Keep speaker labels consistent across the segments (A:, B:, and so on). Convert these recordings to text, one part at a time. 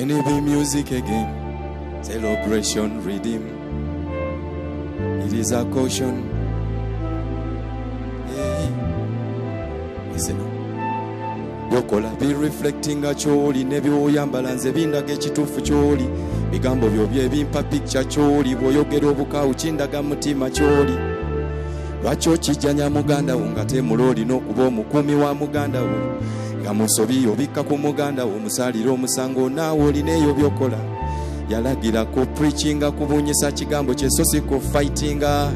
A: NAB music again. Celebration redeem. It is a caution. Hey. Listen. Yokola be reflecting a choli. Nebi oyambala nze bindaga ekituufu kyoli. Bigambo byo bye bimpa picture kyoli. Bw'oyogera obuka uchindaga mutima kyoli. Lwaki kijjanya muganda wo nga temuloli n'okuba omukumi wa muganda wo. Nga musobi obikka ku muganda wo musalira omusango naawe olina eyo byokola. Yalagira ku preachinga kubunyisa kigambo kye so si ku fightinga.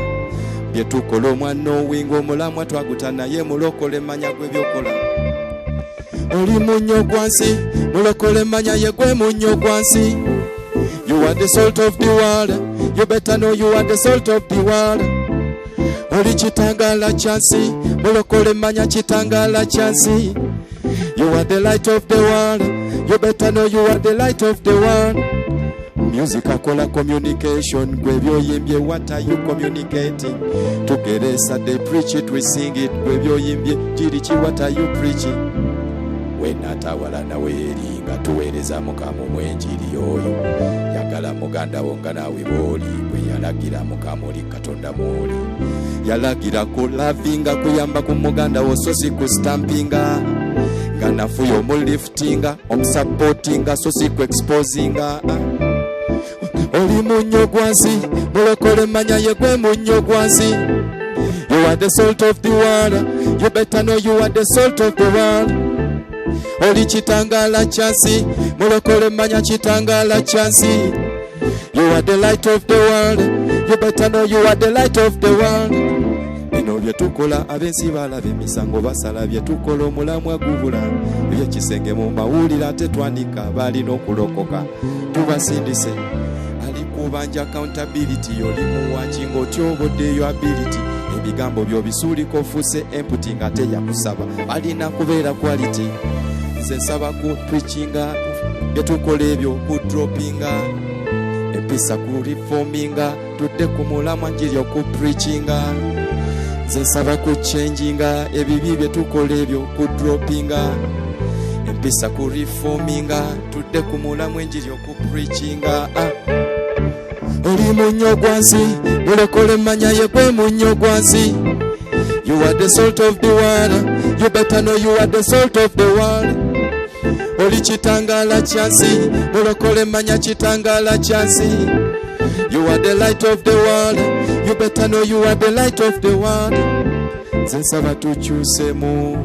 A: Bye tukola omwana owinga omulamwa twaguta naye mulokole manya gwe byokola. Oli munyo gwansi mulokole manya ye gwe munyo gwansi. You are the salt of the world. You better know you are the salt of the world. Oli kitangala chansi mulokole manya kitangala chansi. You are the light of the world. You better know you are the light of the world. Music akola communication. Gwebyo yimbye, what are you communicating? Tugeresa they preach it, we sing it. Gwebyo yimbye, jirichi, what are you preaching? Wenatawala na weri nga tuweereza mukamu mwenjiri oyo. Yagala muganda wo nga nawe bw'oli. Bwe yalagira mukamu oli Katonda mw'oli. Yalagira kulavinga kuyamba ku muganda wo so si ku stampinga. Nga nafuyo omuliftinga omusupportinga so si ku exposinga. Oli munyo gwansi mulokole manya ye gwe munyo gwansi. You are the salt of the world. You better know you are the salt of the world. Oli kitangala chansi mulokole manya kitangala chansi. You are the light of the world. You better know you are the light of the world. Bino bye tukola abensi balabe emisango basala bye tukola omulamwa gubula. Bye kisenge mu mawulira ate twandika balina okulokoka. Tubasindise kubanja accountability yoli muwanjingo otyoboddeyo ability. Ebigambo byo bisuuliko ofuse empty nga teyakusaba alina kubeera quality. Nze nsaba ku preachinga byetukola ebyo ku droppinga. Empisa ku reforminga tudde ku mulamwa njiri oku preachinga. Nze nsaba ku changinga ebibi byetukola ebyo ku droppinga. Empisa ku reforminga tudde ku mulamwa njiri oku preachinga. Oli munyo gwansi mulokole manya ye gwe munyo gwansi. You are the salt of the world. You better know you are the salt of the world. Oli kitangala chansi mulokole manya kitangala chansi. You are the light of the world. You better know you are the light of the world. Nze nsaba tukyusemu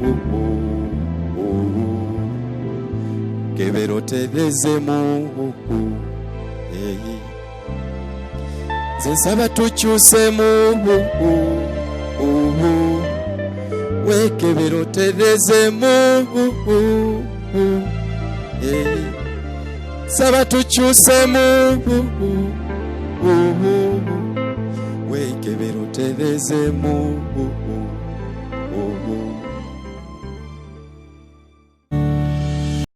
A: kebero terezemu. Nze nsaba tukyusemu wekebero terezemu. Nsaba tukyusemu wekebero terezemu.